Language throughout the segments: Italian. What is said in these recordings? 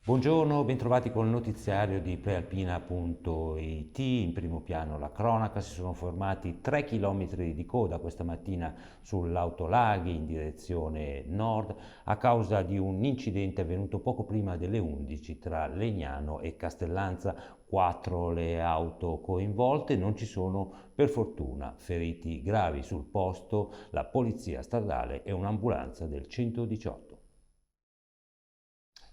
Buongiorno, bentrovati col notiziario di prealpina.it. In primo piano la cronaca: si sono formati 3 chilometri di coda questa mattina sull'Autolaghi in direzione nord a causa di un incidente avvenuto poco prima delle 11 tra Legnano e Castellanza. 4 le auto coinvolte, non ci sono per fortuna feriti gravi. Sul posto la polizia stradale e un'ambulanza del 118.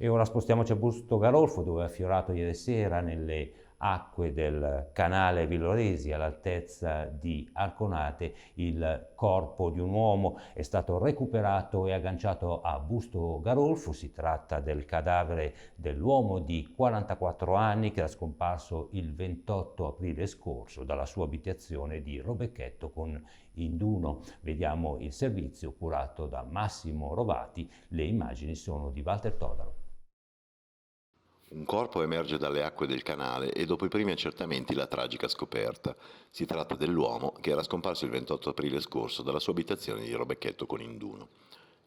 E ora spostiamoci a Busto Garolfo, dove è affiorato ieri sera nelle acque del canale Villoresi, all'altezza di Arconate, il corpo di un uomo. È stato recuperato e agganciato a Busto Garolfo. Si tratta del cadavere dell'uomo di 44 anni che era scomparso il 28 aprile scorso dalla sua abitazione di Robecchetto con Induno. Vediamo il servizio curato da Massimo Rovati. Le immagini sono di Walter Todaro. Un corpo emerge dalle acque del canale e dopo i primi accertamenti la tragica scoperta. Si tratta dell'uomo che era scomparso il 28 aprile scorso dalla sua abitazione di Robecchetto con Induno.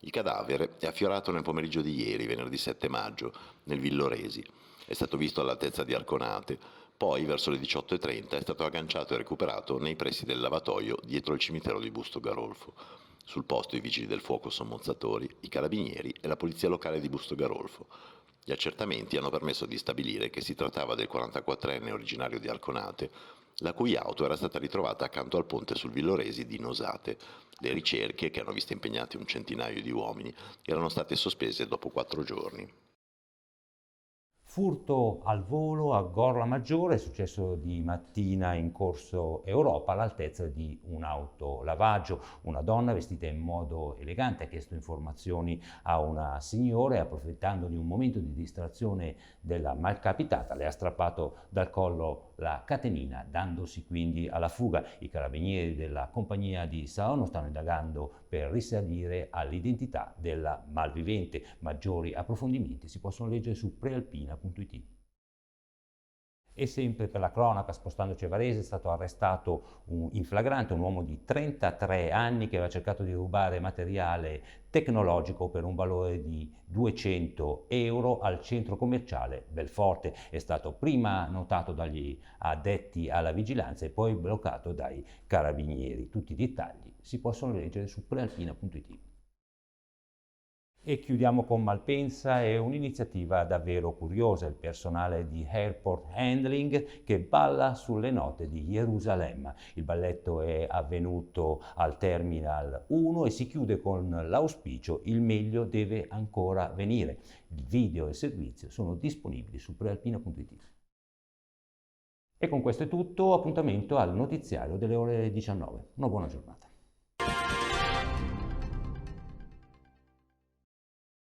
Il cadavere è affiorato nel pomeriggio di ieri, venerdì 7 maggio, nel Villoresi. È stato visto all'altezza di Arconate, poi verso le 18:30 è stato agganciato e recuperato nei pressi del lavatoio dietro il cimitero di Busto Garolfo. Sul posto i vigili del fuoco sommozzatori, i carabinieri e la polizia locale di Busto Garolfo. Gli accertamenti hanno permesso di stabilire che si trattava del 44enne originario di Arconate, la cui auto era stata ritrovata accanto al ponte sul Villoresi di Nosate. Le ricerche, che hanno visto impegnati un centinaio di uomini, erano state sospese dopo 4 giorni. Furto al volo a Gorla Maggiore, è successo di mattina in corso Europa all'altezza di un autolavaggio. Una donna vestita in modo elegante ha chiesto informazioni a una signora e, approfittando di un momento di distrazione della malcapitata, le ha strappato dal collo la catenina, dandosi quindi alla fuga. I carabinieri della compagnia di Salerno stanno indagando per risalire all'identità della malvivente. Maggiori approfondimenti si possono leggere su prealpina.it. E sempre per la cronaca, spostandoci a Varese, è stato arrestato in flagrante un uomo di 33 anni che aveva cercato di rubare materiale tecnologico per un valore di 200 euro al centro commerciale Belforte. È stato prima notato dagli addetti alla vigilanza e poi bloccato dai carabinieri. Tutti i dettagli si possono leggere su prealpina.it. E chiudiamo con Malpensa. È un'iniziativa davvero curiosa: il personale di Airport Handling che balla sulle note di Gerusalemme. Il balletto è avvenuto al Terminal 1 e si chiude con l'auspicio: il meglio deve ancora venire. Il video e il servizio sono disponibili su prealpina.it. E con questo è tutto, appuntamento al notiziario delle ore 19. Una buona giornata.